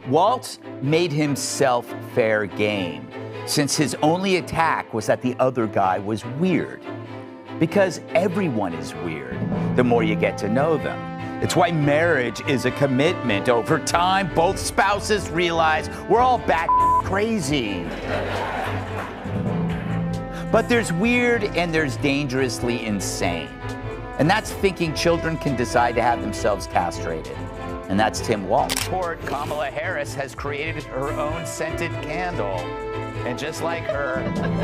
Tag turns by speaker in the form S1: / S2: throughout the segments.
S1: Walz made himself fair game, since his only attack was that the other guy was weird. Because everyone is weird, the more you get to know them. It's why marriage is a commitment. Over time, both spouses realize we're all bat crazy. But there's weird and there's dangerously insane. And that's thinking children can decide to have themselves castrated. And that's Tim Walz. Kamala Harris has created her own scented candle. And just like her,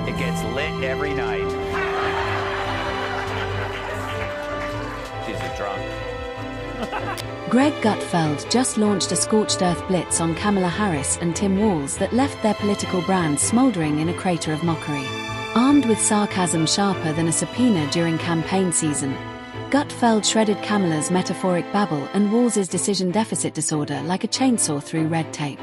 S1: it gets lit every night. She's a drunk.
S2: Greg Gutfeld just launched a scorched earth blitz on Kamala Harris and Tim Walz that left their political brands smoldering in a crater of mockery. Armed with sarcasm sharper than a subpoena during campaign season, Gutfeld shredded Kamala's metaphoric babble and Walz's decision deficit disorder like a chainsaw through red tape.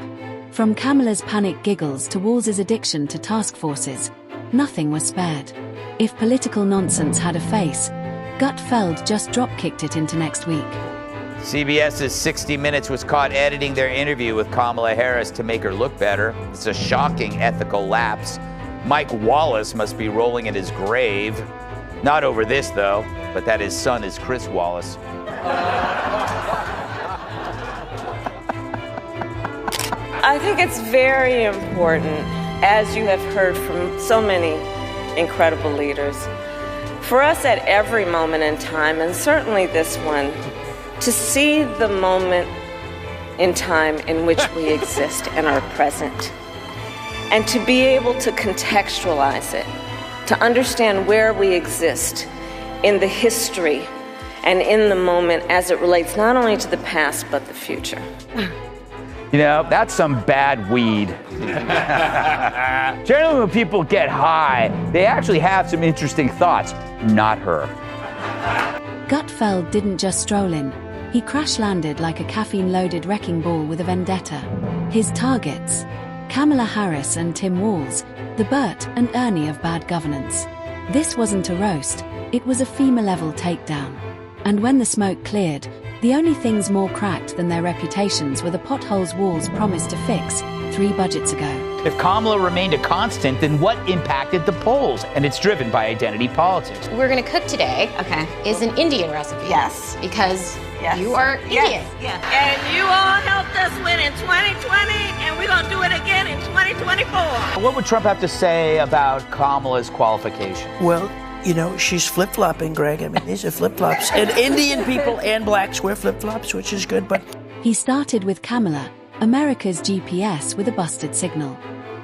S2: From Kamala's panic giggles to Walz's addiction to task forces, nothing was spared. If political nonsense had a face, Gutfeld just drop-kicked it into next week.
S1: CBS's 60 Minutes was caught editing their interview with Kamala Harris to make her look better. It's a shocking ethical lapse. Mike Wallace must be rolling in his grave. Not over this, though, but that his son is Chris Wallace.
S3: I think it's very important, as you have heard from so many incredible leaders, for us at every moment in time, and certainly this one, to see the moment in time in which we exist and are present, and to be able to contextualize it, to understand where we exist in the history and in the moment as it relates not only to the past but the future.
S1: You know, that's some bad weed. Generally, when people get high, they actually have some interesting thoughts. Not her.
S2: Gutfeld didn't just stroll in. He crash-landed like a caffeine-loaded wrecking ball with a vendetta. His targets: Kamala Harris and Tim Walz, the Bert and Ernie of bad governance. This wasn't a roast, it was a FEMA-level takedown. And when the smoke cleared, the only things more cracked than their reputations were the potholes Walz promised to fix 3 budgets ago.
S1: If Kamala remained a constant, then what impacted the polls? And it's driven by identity politics.
S4: We're gonna cook today.
S3: Okay.
S4: Is an Indian recipe.
S3: Yes.
S4: Because
S3: Yes.
S4: you are Indian.
S3: Yes. And you all helped us win in 2020, and we're going to do it again in 2024.
S1: What would Trump have to say about Kamala's qualifications?
S5: Well, you know, she's flip-flopping, Greg. I mean, these are flip-flops. And Indian people and blacks wear flip-flops, which is good, but...
S2: He started with Kamala, America's GPS with a busted signal.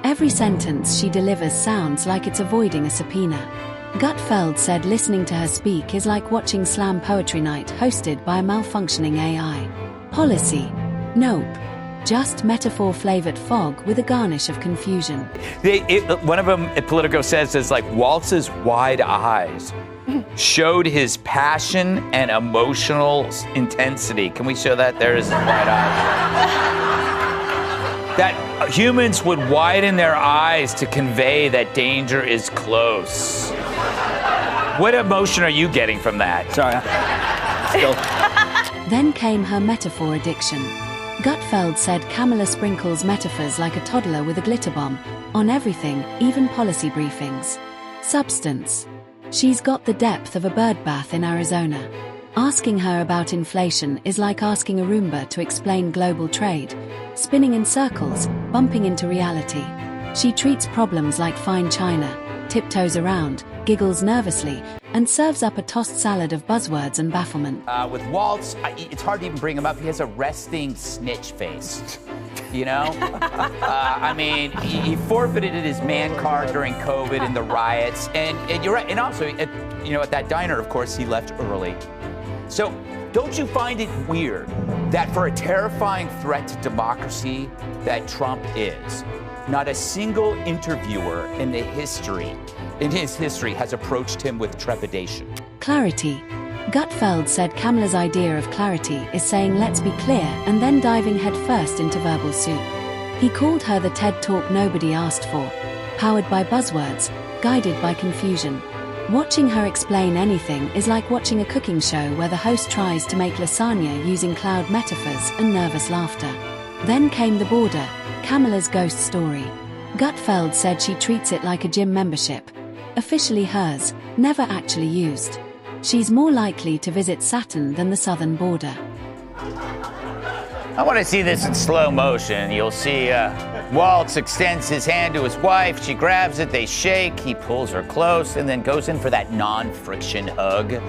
S2: Every sentence she delivers sounds like it's avoiding a subpoena. Gutfeld said listening to her speak is like watching Slam Poetry Night hosted by a malfunctioning AI. Policy? Nope. Just metaphor-flavored fog with a garnish of confusion.
S1: One of them at Politico says is like Walz's wide eyes showed his passion and emotional intensity. Can we show that? There is wide eyes. That humans would widen their eyes to convey that danger is close. What emotion are you getting from that? Sorry.
S2: Then came her metaphor addiction. Gutfeld said Kamala sprinkles metaphors like a toddler with a glitter bomb on everything, even policy briefings. Substance. She's got the depth of a bird bath in Arizona. Asking her about inflation is like asking a Roomba to explain global trade, spinning in circles, bumping into reality. She treats problems like fine china, tiptoes around, giggles nervously, and serves up a tossed salad of buzzwords and bafflement.
S1: With Walz, it's hard to even bring him up. He has a resting snitch face, you know? I mean, he forfeited his man card during COVID and the riots. And you're right. And also, at that diner, of course, he left early. So don't you find it weird that for a terrifying threat to democracy that Trump is, not a single interviewer in his history has approached him with trepidation?
S2: Clarity. Gutfeld said Kamala's idea of clarity is saying let's be clear and then diving headfirst into verbal soup. He called her the TED Talk nobody asked for, powered by buzzwords, guided by confusion. Watching her explain anything is like watching a cooking show where the host tries to make lasagna using cloud metaphors and nervous laughter. Then came the border, Kamala's ghost story. Gutfeld said she treats it like a gym membership. Officially hers, never actually used. She's more likely to visit Saturn than the southern border.
S1: I want to see this in slow motion. You'll see Walz extends his hand to his wife. She grabs it, they shake, he pulls her close, and then goes in for that non-friction hug,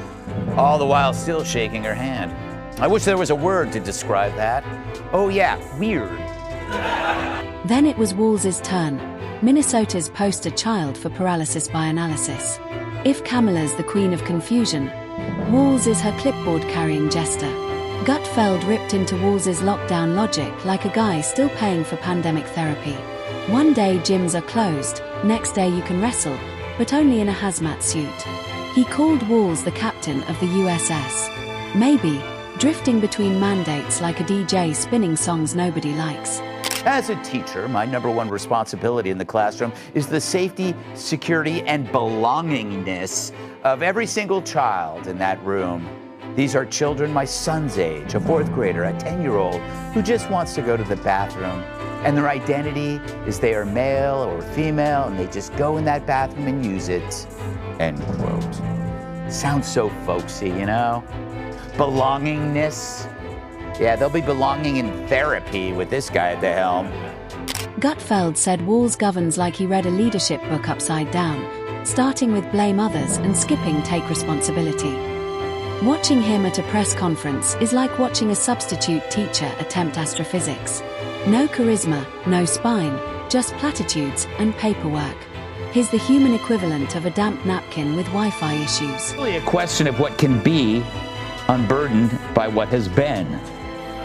S1: all the while still shaking her hand. I wish there was a word to describe that. Oh yeah, weird.
S2: Then it was Walz's turn. Minnesota's poster child for paralysis by analysis. If Kamala's the queen of confusion, Walz is her clipboard-carrying jester. Gutfeld ripped into Walz's lockdown logic like a guy still paying for pandemic therapy. One day gyms are closed, next day you can wrestle, but only in a hazmat suit. He called Walz the captain of the USS. Maybe, drifting between mandates like a DJ spinning songs nobody likes.
S1: As a teacher, my #1 responsibility in the classroom is the safety, security, and belongingness of every single child in that room. These are children my son's age, a 4th grader, a 10-year-old, who just wants to go to the bathroom. And their identity is they are male or female, and they just go in that bathroom and use it. End quote. Sounds so folksy, you know? Belongingness. Yeah, they'll be belonging in therapy with this guy at the helm.
S2: Gutfeld said Walz governs like he read a leadership book upside down, starting with blame others and skipping take responsibility. Watching him at a press conference is like watching a substitute teacher attempt astrophysics. No charisma, no spine, just platitudes and paperwork. He's the human equivalent of a damp napkin with Wi-Fi issues.
S1: It's really a question of what can be unburdened by what has been.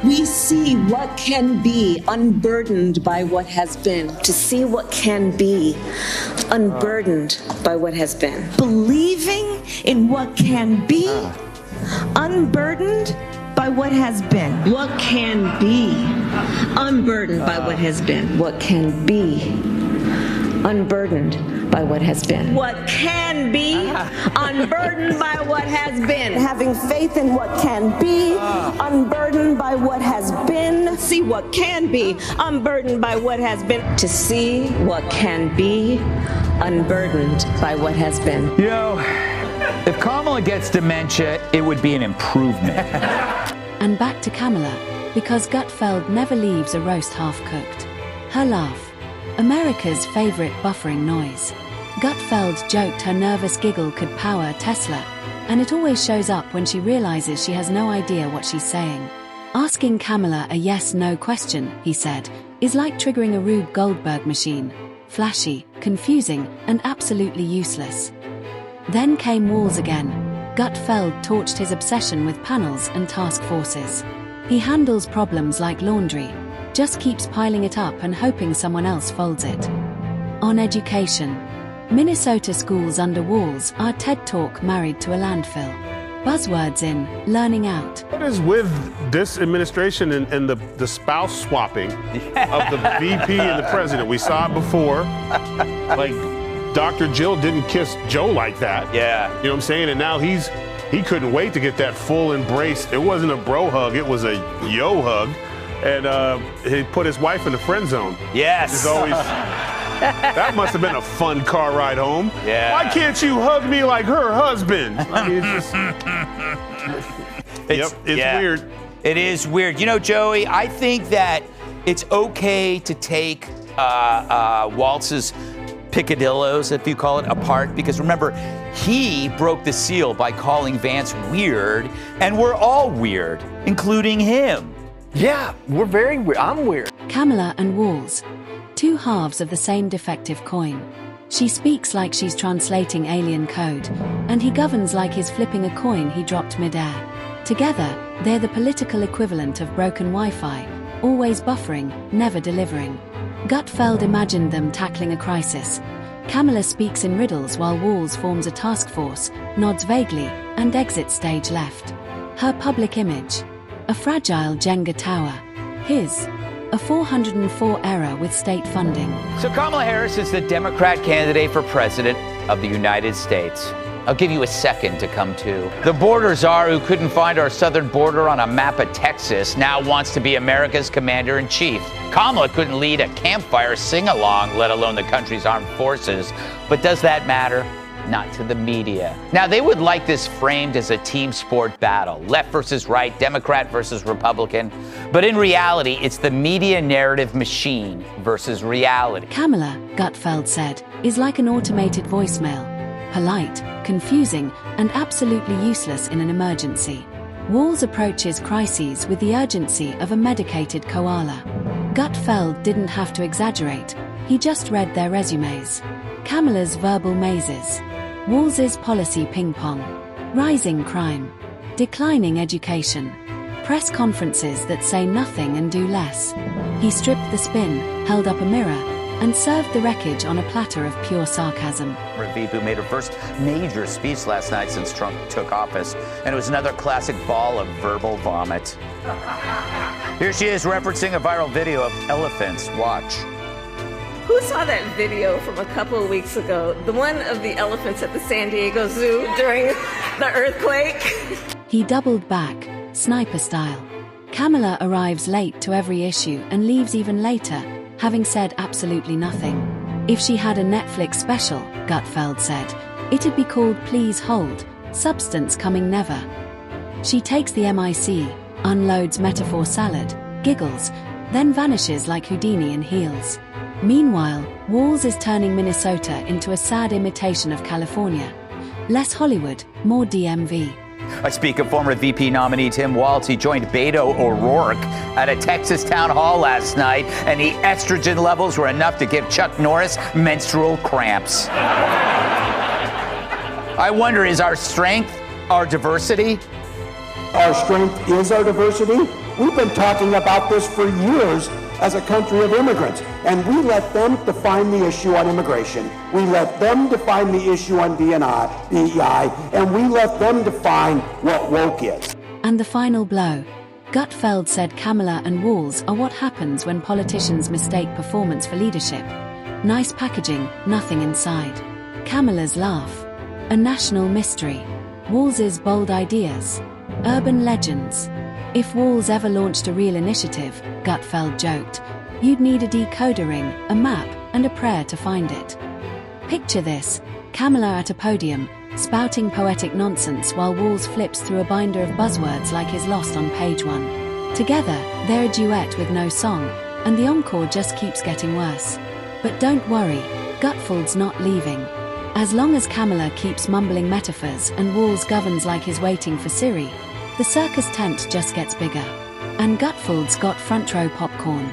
S6: We see what can be unburdened by what has been.
S3: To see what can be unburdened by what has been.
S6: Believing in what can be unburdened by what has been. What can be unburdened by what has been.
S3: What can be unburdened by what has been.
S6: What can be unburdened by what has been.
S3: Having faith in what can be unburdened by what has been.
S6: See what can be unburdened by what has been.
S3: To see what can be unburdened by what has been.
S1: You know, if Kamala gets dementia, it would be an improvement.
S2: And back to Kamala, because Gutfeld never leaves a roast half-cooked. Her laugh. America's favorite buffering noise. Gutfeld joked her nervous giggle could power Tesla, and it always shows up when she realizes she has no idea what she's saying. Asking Kamala a yes-no question, he said, is like triggering a Rube Goldberg machine. Flashy, confusing, and absolutely useless. Then came Walz again. Gutfeld torched his obsession with panels and task forces. He handles problems like laundry, just keeps piling it up and hoping someone else folds it. On education. Minnesota schools under Walz are TED Talk married to a landfill. Buzzwords in learning out.
S7: What is with this administration and the spouse swapping of the VP and the president? We saw it before. Like, Dr. Jill didn't kiss Joe like that.
S1: Yeah.
S7: You know what I'm saying? And now he couldn't wait to get that full embrace. It wasn't a bro hug, it was a yo hug. And he put his wife in the friend zone.
S1: Yes.
S7: It's always, that must have been a fun car ride home.
S1: Yeah.
S7: Why can't you hug me like her husband? I mean, it's weird.
S1: It is weird. You know, Joey, I think that it's okay to take Walz's picadillos, if you call it, apart, because remember, he broke the seal by calling Vance weird, and we're all weird, including him.
S5: Yeah, we're very weird. I'm weird.
S2: Kamala and Walz. Two halves of the same defective coin. She speaks like she's translating alien code, and he governs like he's flipping a coin he dropped midair. Together, they're the political equivalent of broken Wi-Fi, always buffering, never delivering. Gutfeld imagined them tackling a crisis. Kamala speaks in riddles while Walz forms a task force, nods vaguely, and exits stage left. Her public image. A fragile Jenga tower. His. A 404 error with state funding.
S1: So Kamala Harris is the Democrat candidate for president of the United States. I'll give you a second to come to. The border czar who couldn't find our southern border on a map of Texas now wants to be America's commander-in-chief. Kamala couldn't lead a campfire sing-along, let alone the country's armed forces. But does that matter? Not to the media. Now, they would like this framed as a team sport battle, left versus right, Democrat versus Republican. But in reality, it's the media narrative machine versus reality.
S2: Kamala, Gutfeld said, is like an automated voicemail. Polite, confusing, and absolutely useless in an emergency. Walz approaches crises with the urgency of a medicated koala. Gutfeld didn't have to exaggerate. He just read their resumes. Kamala's verbal mazes. Walz's policy ping-pong. Rising crime. Declining education. Press conferences that say nothing and do less. He stripped the spin, held up a mirror, and served the wreckage on a platter of pure sarcasm.
S1: Veep, who made her first major speech last night since Trump took office, and it was another classic ball of verbal vomit. Here she is referencing a viral video of elephants. Watch.
S3: Who saw that video from a couple of weeks ago? The one of the elephants at the San Diego Zoo during the earthquake?
S2: He doubled back, sniper style. Kamala arrives late to every issue and leaves even later, having said absolutely nothing. If she had a Netflix special, Gutfeld said, it'd be called Please Hold, Substance Coming Never. She takes the MIC, unloads metaphor salad, giggles, then vanishes like Houdini in heels. Meanwhile, Walz is turning Minnesota into a sad imitation of California. Less Hollywood, more DMV.
S1: I speak of former VP nominee Tim Walz. He joined Beto O'Rourke at a Texas town hall last night, and the estrogen levels were enough to give Chuck Norris menstrual cramps. I wonder, is our strength our diversity?
S8: Our strength is our diversity. We've been talking about this for years as a country of immigrants, and we let them define the issue on immigration. We let them define the issue on DEI, and we let them define what woke is.
S2: And the final blow. Gutfeld said Kamala and Walz are what happens when politicians mistake performance for leadership. Nice packaging, nothing inside. Kamala's laugh. A national mystery. Walz's bold ideas. Urban legends. If Walz ever launched a real initiative, Gutfeld joked, you'd need a decoder ring, a map, and a prayer to find it. Picture this, Kamala at a podium, spouting poetic nonsense while Walz flips through a binder of buzzwords like is lost on page 1. Together, they're a duet with no song, and the encore just keeps getting worse. But don't worry, Gutfeld's not leaving. As long as Kamala keeps mumbling metaphors and Walz governs like he's waiting for Siri, the circus tent just gets bigger. And Gutfeld's got front row popcorn.